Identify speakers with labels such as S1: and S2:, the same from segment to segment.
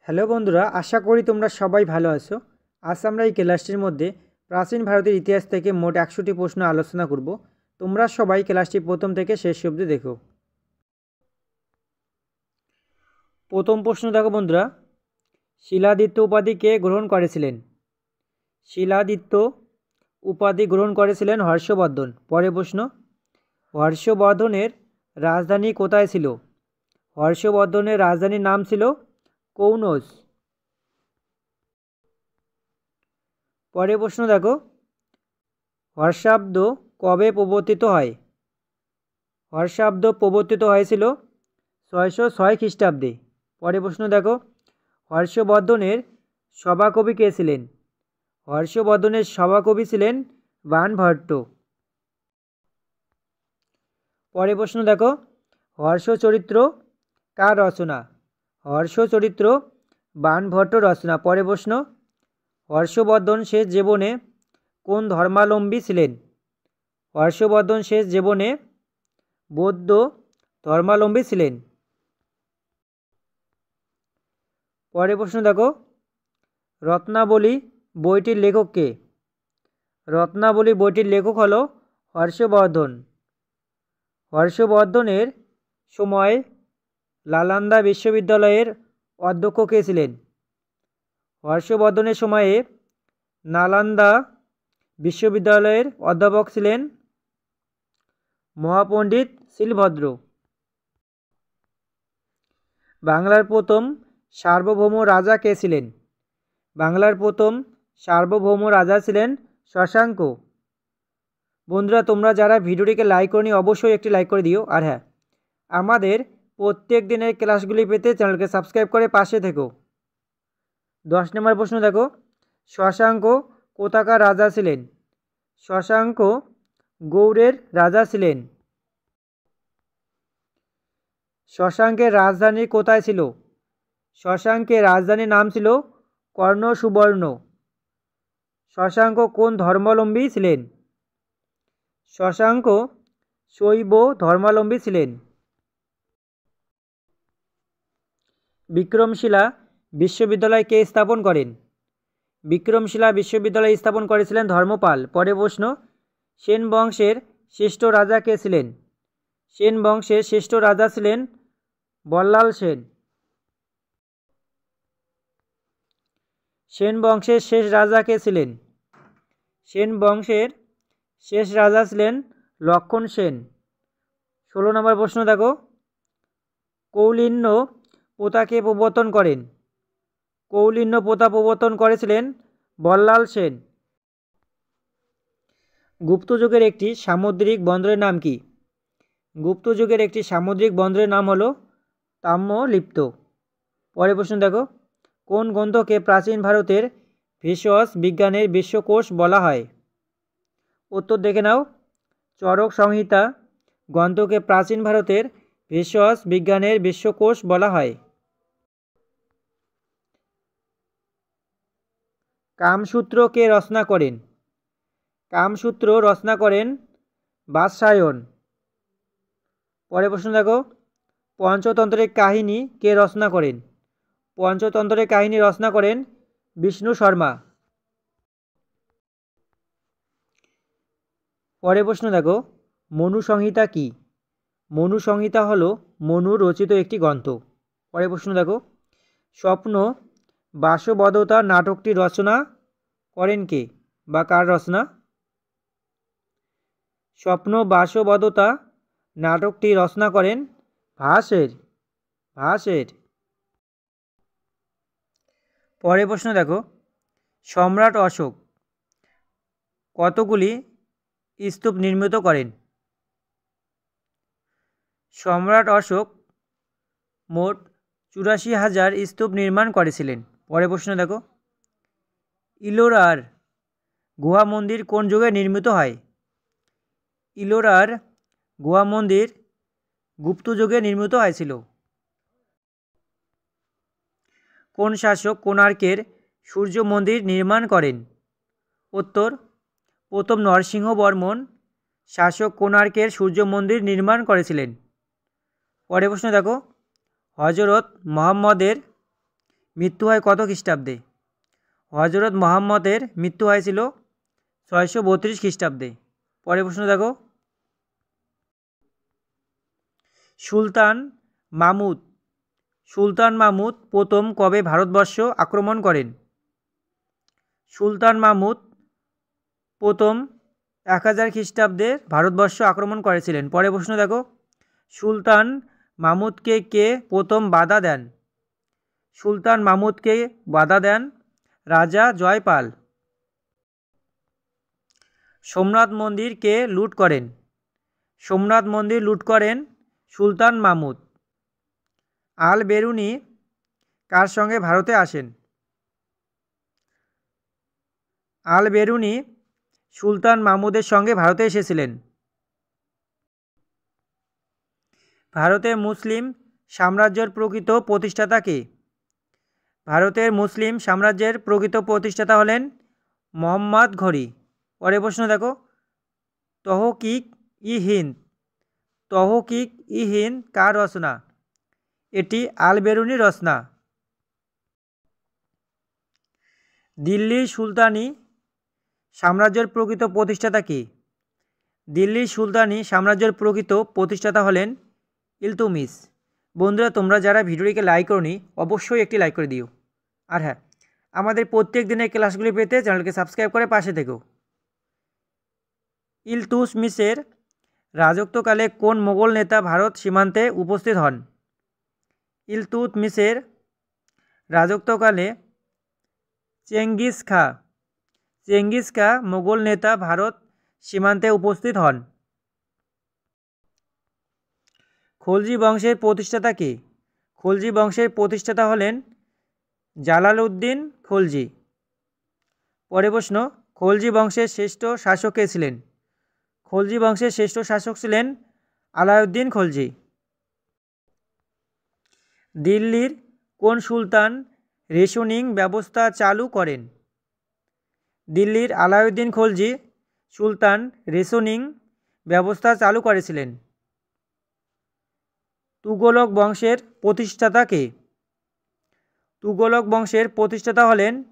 S1: Hello বন্ধুরা, আশা করি তোমরা সবাই ভালো আছো। আজ আমরা এই ক্লাসটির মধ্যে প্রাচীন ভারতের ইতিহাস থেকে মোট 100টি প্রশ্ন আলোচনা করব। তোমরা সবাই ক্লাসটি প্রথম থেকে শেষ অবধি দেখো। প্রথম প্রশ্ন দেখো বন্ধুরা, শিলাদিত্য উপাধি কে গ্রহণ করেছিলেন? শিলাদিত্য উপাধি গ্রহণ করেছিলেন হর্ষবর্ধন। পরের প্রশ্ন, হর্ষবর্ধনের রাজধানী কোথায় ছিল? হর্ষবর্ধনের রাজধানীর নাম ছিল কনৌজ। পরের প্রশ্ন দেখো, হর্ষাব্দ কবে প্রবর্তিত হয়? হর্ষাব্দ প্রবর্তিত হয়েছিল 606 খ্রিস্টাব্দে। পরের প্রশ্ন দেখো, হর্ষবর্ধনের সভাকবি কে ছিলেন? হর্ষবর্ধনের সভাকবি ছিলেন বাণভট্ট। পরের প্রশ্ন দেখো, হর্ষচরিত্র কার রচনা? হর্ষচরিত্র বাণভট্ট রচনা। পরের প্রশ্ন, হর্ষবর্ধন শেষ জীবনে কোন ধর্মাবলম্বী ছিলেন? হর্ষবর্ধন শেষ জীবনে বৌদ্ধ ধর্মাবলম্বী ছিলেন। পরের প্রশ্ন দেখো, রত্নাবলী বইটির লেখক কে? রত্নাবলী বইটির লেখক হল হর্ষবর্ধন। হর্ষবর্ধনের সময় নালন্দা বিশ্ববিদ্যালয়ের অধ্যক্ষ কে ছিলেন? হর্ষবর্ধনের সময়ে নালন্দা বিশ্ববিদ্যালয়ের অধ্যাপক ছিলেন মহাপণ্ডিত শিলভদ্র। বাংলার প্রথম সার্বভৌম রাজা কে ছিলেন? বাংলার প্রথম সার্বভৌম রাজা ছিলেন শশাঙ্ক। বন্ধুরা, তোমরা যারা ভিডিওটিকে লাইক করনি অবশ্যই একটি লাইক করে দিও। আর হ্যাঁ, আমাদের প্রত্যেক দিনের ক্লাসগুলি পেতে চ্যানেলকে সাবস্ক্রাইব করে পাশে থেকো। 10 নম্বর প্রশ্ন দেখো, শশাঙ্ক কোথাকার রাজা ছিলেন? শশাঙ্ক গৌড়ের রাজা ছিলেন। শশাঙ্কের রাজধানী কোথায় ছিল? শশাঙ্কের রাজধানীর নাম ছিল কর্ণ সুবর্ণ। শশাঙ্ক কোন ধর্মাবলম্বী ছিলেন? শশাঙ্ক শৈব ধর্মাবলম্বী ছিলেন। বিক্রমশিলা বিশ্ববিদ্যালয় কে স্থাপন করেন? বিক্রমশিলা বিশ্ববিদ্যালয় স্থাপন করেছিলেন ধর্মপাল। পরের প্রশ্ন, সেন বংশের শ্রেষ্ঠ রাজা কে ছিলেন? সেন বংশের শ্রেষ্ঠ রাজা ছিলেন বল্লাল সেন। সেন বংশের শেষ রাজা কে ছিলেন? সেন বংশের শেষ রাজা ছিলেন লক্ষণ সেন। 16 নম্বর প্রশ্ন দেখো, কৌলিন্য প্রথা কে প্রবর্তন করেন? কৌলিন্য প্রথা প্রবর্তন করেছিলেন বল্লাল সেন। গুপ্ত যুগের একটি সামুদ্রিক বন্দরের নাম কি? গুপ্ত যুগের একটি সামুদ্রিক বন্দরের নাম হলো তাম্রলিপ্ত। পরের প্রশ্ন দেখো, কোন গ্রন্থকে প্রাচীন ভারতের ভেষজ বিজ্ঞানের বিশ্বকোষ বলা হয়? উত্তর দেখে নাও। চরক সংহিতা গ্রন্থকে প্রাচীন ভারতের ভেষজ বিজ্ঞানের বিশ্বকোষ বলা হয়। কামসূত্র কে রচনা করেন? কামসূত্র রচনা করেন বাৎসায়ন। পরের প্রশ্ন দেখো, পঞ্চতন্ত্রের কাহিনী কে রচনা করেন? পঞ্চতন্ত্রের কাহিনী রচনা করেন বিষ্ণু শর্মা। পরের প্রশ্ন দেখো, মনু সংহিতা কি? মনু সংহিতা হল মনু রচিত একটি গ্রন্থ। পরের প্রশ্ন দেখো, স্বপ্ন বাসবদত্তা নাটকটি রচনা করেন কে বা কার রচনা? স্বপ্ন বাসবদত্তা নাটকটি রচনা করেন ভাসের। পরের প্রশ্ন দেখো, সম্রাট অশোক কতগুলি স্তূপ নির্মিত করেন? সম্রাট অশোক মোট 84,000 স্তূপ নির্মাণ করেছিলেন। পরের প্রশ্ন দেখো, ইলোরার গুহা মন্দির কোন যুগে নির্মিত হয়? ইলোরার গুহা মন্দির গুপ্ত যুগে নির্মিত হয়েছিল। কোন শাসক কোণার্কের সূর্য মন্দির নির্মাণ করেন? উত্তর, প্রথম নরসিংহবর্মন শাসক কোণার্কের সূর্য মন্দির নির্মাণ করেছিলেন। পরের প্রশ্ন দেখো, হজরত মুহাম্মদের মৃত্যু হয় কত খ্রিস্টাব্দে? হজরত মোহাম্মদের মৃত্যু হয়েছিল 632 খ্রিস্টাব্দে। পরের প্রশ্ন দেখো, সুলতান মাহমুদ প্রথম কবে ভারতবর্ষ আক্রমণ করেন? সুলতান মাহমুদ প্রথম 1000 খ্রিস্টাব্দে ভারতবর্ষ আক্রমণ করেছিলেন। পরের প্রশ্ন দেখো, সুলতান মাহমুদকে কে প্রথম বাধা দেন? সুলতান মাহমুদকে বাধা দেন রাজা জয়পাল। সোমনাথ মন্দির কে লুট করেন? সোমনাথ মন্দির লুট করেন সুলতান মাহমুদ। আল বেরুনি কার সঙ্গে ভারতে আসেন? আল বেরুনি সুলতান মাহমুদের সঙ্গে ভারতে এসেছিলেন। ভারতের মুসলিম সাম্রাজ্যের প্রকৃত প্রতিষ্ঠাতা কে? ভারতের মুসলিম সাম্রাজ্যের প্রকৃত প্রতিষ্ঠাতা হলেন মোহাম্মদ ঘুরি। পরের প্রশ্ন দেখো, তহকিক ই হিন্দ কার রচনা? এটি আল বেরুনির রচনা। দিল্লির সুলতানি সাম্রাজ্যের প্রকৃত প্রতিষ্ঠাতা কে? দিল্লির সুলতানি সাম্রাজ্যের প্রকৃত প্রতিষ্ঠাতা হলেন ইলতুমিশ। বন্ধুরা, তোমরা যারা ভিডিওটিকে লাইক করোনি অবশ্যই একটি লাইক করে দিও। আর হ্যাঁ, আমাদের প্রত্যেক দিনের ক্লাসগুলি পেতে চ্যানেলকে সাবস্ক্রাইব করে পাশে থেকো। ইলতুৎমিশের রাজত্বকালে কোন মোগল নেতা ভারত সীমান্তে উপস্থিত হন? ইলতুৎমিশের রাজত্বকালে চেঙ্গিস খা মোগল নেতা ভারত সীমান্তে উপস্থিত হন। খলজি বংশের প্রতিষ্ঠাতা কে? খলজি বংশের প্রতিষ্ঠাতা হলেন জালালউদ্দিন খলজি। পরের প্রশ্ন, খলজি বংশের শ্রেষ্ঠ শাসক কে ছিলেন? খলজি বংশের শ্রেষ্ঠ শাসক ছিলেন আলাউদ্দিন খলজি। দিল্লির কোন সুলতান রেশনিং ব্যবস্থা চালু করেন? দিল্লির আলাউদ্দিন খলজি সুলতান রেশনিং ব্যবস্থা চালু করেছিলেন। তুগলক বংশের প্রতিষ্ঠাতা কে? তুগলক বংশের প্রতিষ্ঠাতা হলেন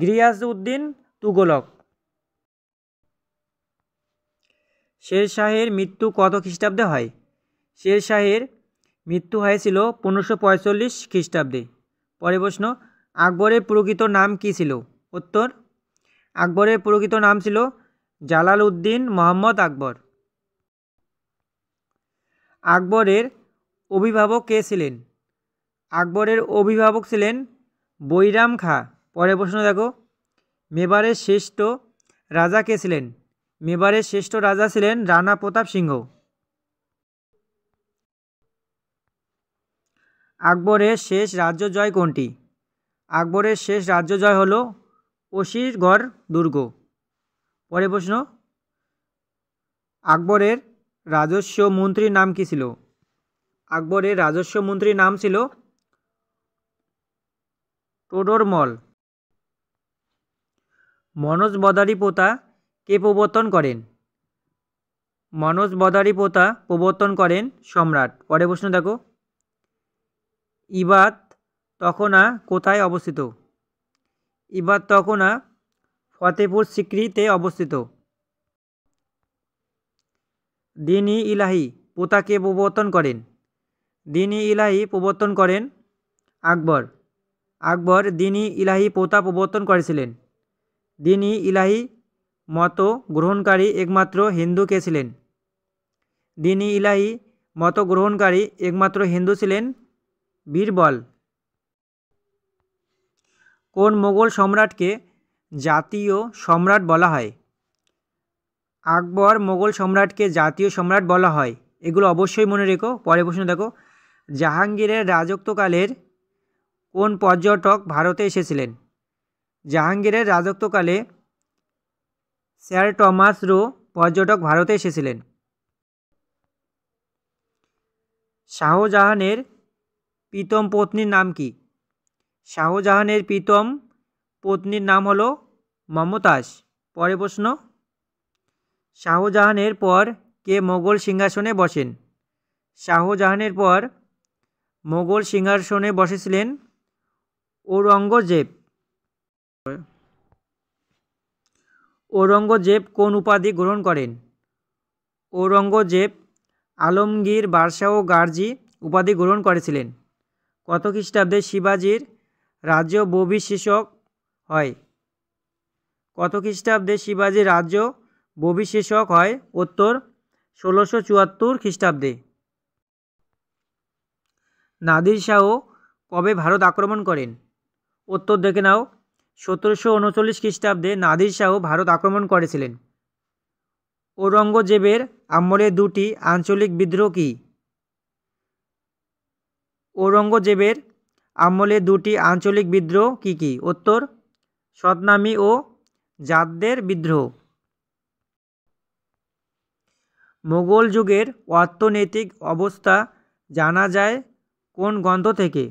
S1: গিয়াসউদ্দিন তুগলক। শেরশাহের মৃত্যু কত খ্রিস্টাব্দে হয়? শেরশাহের মৃত্যু হয়েছিল 1545 খ্রিস্টাব্দে। পরের প্রশ্ন, আকবরের প্রকৃত নাম কী ছিল? উত্তর, আকবরের প্রকৃত নাম ছিল জালালউদ্দিন মোহাম্মদ আকবর। আকবরের অভিভাবক কে ছিলেন? আকবরের অভিভাবক ছিলেন বৈরাম খাঁ। পরের প্রশ্ন দেখো, মেবারের শ্রেষ্ঠ রাজা কে ছিলেন? মেবারের শ্রেষ্ঠ রাজা ছিলেন রানা প্রতাপ সিংহ। আকবরের শেষ রাজ্য জয় কোনটি? আকবরের শেষ রাজ্য জয় হল অসিরগড় দুর্গ। পরের প্রশ্ন, আকবরের রাজস্ব মন্ত্রীর নাম কী ছিল? আকবরের রাজস্ব মন্ত্রীর নাম ছিল টোডরমল। মনোজবদারি প্রথা কে প্রবর্তন করেন? মনোজবদারি প্রথা প্রবর্তন করেন সম্রাট। পরের প্রশ্ন দেখো, ইবাদ তখনা কোথায় অবস্থিত? ইবাদ তখনা ফতেপুর সিক্রিতে অবস্থিত। দ্বীন-ই ইলাহি প্রথা কে প্রবর্তন করেন? দ্বীন-ই ইলাহি প্রবর্তন করেন আকবর। আকবর দ্বীন-ই ইলাহি প্রথা প্রবর্তন করেছিলেন। দ্বীন-ই ইলাহি মত গ্রহণকারী একমাত্র হিন্দু কে ছিলেন? দ্বীন-ই ইলাহি মত গ্রহণকারী একমাত্র হিন্দু ছিলেন বীরবল। কোন মোগল সম্রাটকে জাতীয় সম্রাট বলা হয়? আকবর মোগল সম্রাটকে জাতীয় সম্রাট বলা হয়। এগুলো অবশ্যই মনে রেখো। পরের প্রশ্ন দেখো, জাহাঙ্গীরের রাজত্বকালের কোন পর্যটক ভারতে এসেছিলেন? জাহাঙ্গীরের রাজত্বকালে স্যার টমাস রো পর্যটক ভারতে এসেছিলেন। শাহজাহানের প্রীতম পত্নীর নাম কি? শাহজাহানের প্রীতম পত্নীর নাম হলো মমতাজ। পরের প্রশ্ন, শাহজাহানের পর কে মোগল সিংহাসনে বসেন? শাহজাহানের পর মোগল সিংহাসনে বসেছিলেন ঔরঙ্গজেব ঔরঙ্গজেব কোন উপাধি গ্রহণ করেন? ঔরঙ্গজেব আলমগীর বাদশাহ গারজি উপাধি গ্রহণ করেছিলেন। কত খ্রিস্টাব্দে শিবাজির রাজ্য বহিঃশেষক হয়? কত খ্রিস্টাব্দে শিবাজির রাজ্য বহিঃশেষক হয়? উত্তর 1674 খ্রিস্টাব্দে। নাদির শাহ কবে ভারত আক্রমণ করেন? উত্তর দেখে নাও, 1739 খ্রিস্টাব্দে নাদির শাহ ভারত আক্রমণ করেছিলেন। ঔরঙ্গজেবের আমলে দুটি আঞ্চলিক বিদ্রোহ কী? ঔরঙ্গজেবের আমলে দুটি আঞ্চলিক বিদ্রোহ কী কী? উত্তর সতনামি ও জাটদের বিদ্রোহ। মোগল যুগের অর্থনৈতিক অবস্থা জানা যায় কোন গ্রন্থ থেকে?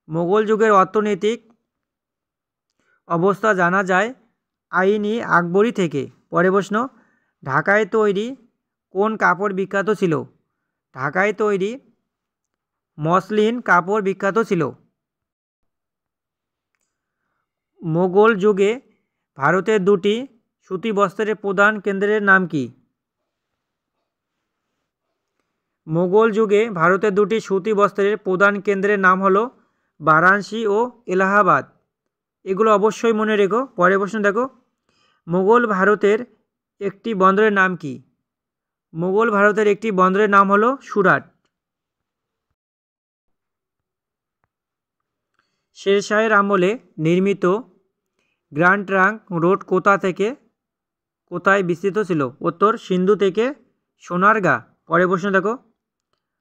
S1: মোগল যুগের অর্থনৈতিক অবস্থা জানা যায় আইন-ই আকবরী থেকে। পরের প্রশ্ন, ঢাকায় তৈরি কোন কাপড় বিখ্যাত ছিল? ঢাকায় তৈরি মসলিন কাপড় বিখ্যাত ছিল। মোগল যুগে ভারতের দুটি সুতি বস্ত্রের প্রধান কেন্দ্রের নাম কি? মোগল যুগে ভারতের দুটি সুতি বস্ত্রের প্রধান কেন্দ্রের নাম হলো বারাণসী ও এলাহাবাদ। এগুলো অবশ্যই মনে রেখো। পরের প্রশ্ন দেখো, মোগল ভারতের একটি বন্দরের নাম কি? মোগল ভারতের একটি বন্দরের নাম হলো সুরাট। শের শাহের আমলে নির্মিত গ্র্যান্ড ট্রাঙ্ক রোড কোথা থেকে কোথায় বিস্তৃত ছিল? উত্তর সিন্ধু থেকে সোনারগাঁ। পরের প্রশ্ন দেখো,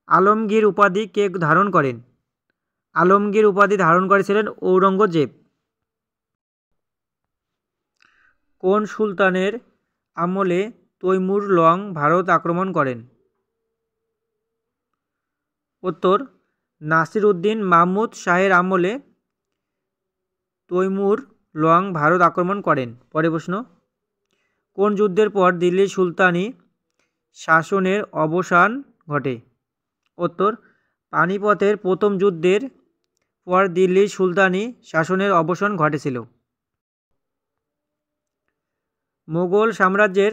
S1: আলমগীর উপাধি কে ধারণ করেন? আলমগীর উপাধি ধারণ করেছিলেন ঔরঙ্গজেব। কোন সুলতানের আমলে তৈমুর লং ভারত আক্রমণ করেন? উত্তর নাসির উদ্দিন মাহমুদ শাহের আমলে তৈমুর লং ভারত আক্রমণ করেন। পরের প্রশ্ন, কোন যুদ্ধের পর দিল্লির সুলতানি শাসনের অবসান ঘটে? উত্তর পানিপথের প্রথম যুদ্ধের পর দিল্লির সুলতানি শাসনের অবসান ঘটেছিল। মোগল সাম্রাজ্যের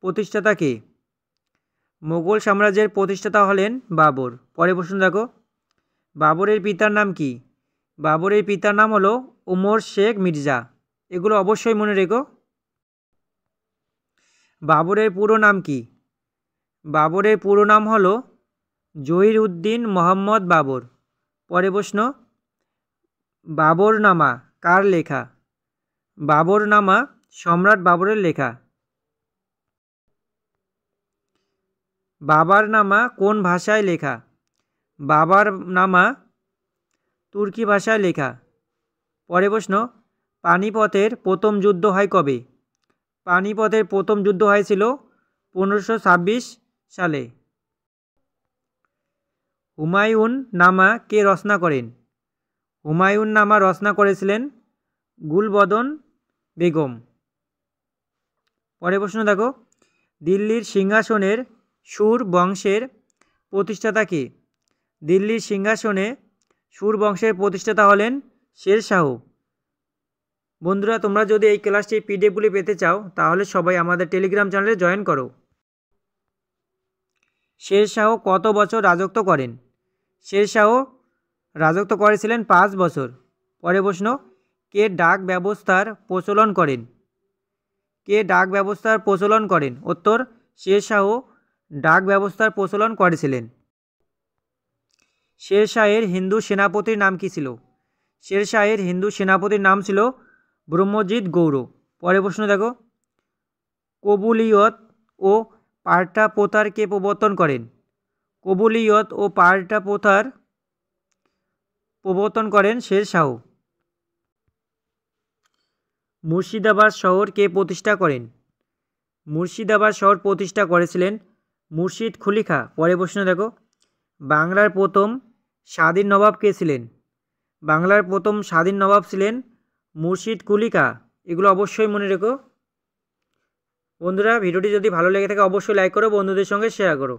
S1: প্রতিষ্ঠাতা কে? মোগল সাম্রাজ্যের প্রতিষ্ঠাতা হলেন বাবর। পরের প্রশ্ন দেখো, বাবরের পিতার নাম কি? বাবরের পিতার নাম হলো ওমর শেখ মির্জা। এগুলো অবশ্যই মনে রেখো। বাবরের পুরো নাম কি? বাবরের পুরো নাম হলো জহির উদ্দিন মোহাম্মদ বাবর। পরের প্রশ্ন, বাবরনামা কার লেখা? বাবরনামা সম্রাট বাবরের লেখা। বাবরনামা কোন ভাষায় লেখা? বাবরনামা তুর্কি ভাষায় লেখা। পরের প্রশ্ন, পানিপথের প্রথম যুদ্ধ হয় কবে? পানিপথের প্রথম যুদ্ধ হয়েছিল 1526 সালে। হুমায়ুন নামা কে রচনা করেন? হুমায়ুন নামা রচনা করেছিলেন গুলবদন বেগম। পরের প্রশ্ন দেখো, দিল্লির সিংহাসনের সুর বংশের প্রতিষ্ঠাতা কে? দিল্লির সিংহাসনে সুর বংশের প্রতিষ্ঠাতা হলেন শের শাহ। বন্ধুরা, তোমরা যদি এই ক্লাসটির পিডিএফগুলি পেতে চাও তাহলে সবাই আমাদের টেলিগ্রাম চ্যানেলে জয়েন করো। শের শাহ কত বছর রাজত্ব করেন? শের শাহ রাজত্ব করেছিলেন 5 বছর। পরের প্রশ্ন, কে ডাক ব্যবস্থার প্রচলন করেন? কে ডাক ব্যবস্থার প্রচলন করেন? উত্তর শের শাহ ডাক ব্যবস্থার প্রচলন করেছিলেন। শের শাহের হিন্দু সেনাপতির নাম কি ছিল? শের শাহের হিন্দু সেনাপতির নাম ছিল ব্রহ্মজিৎ গৌর। পরের প্রশ্ন দেখো, কবুলিয়ত ও পার্টা প্রথার কে প্রবর্তন করেন? কবুলিয়ত ও পার্টা প্রথার প্রবর্তন করেন শের শাহ। মুর্শিদাবাদ শহর কে প্রতিষ্ঠা করেন? মুর্শিদাবাদ শহর প্রতিষ্ঠা করেছিলেন মুর্শিদ কুলি খাঁ। পরের প্রশ্ন দেখো, বাংলার প্রথম স্বাধীন নবাব কে ছিলেন? বাংলার প্রথম স্বাধীন নবাব ছিলেন মুর্শিদ কুলি খাঁ। এগুলো অবশ্যই মনে রেখো। বন্ধুরা, ভিডিওটি যদি ভালো লেগে থাকে অবশ্যই লাইক করো, বন্ধুদের সঙ্গে শেয়ার করো।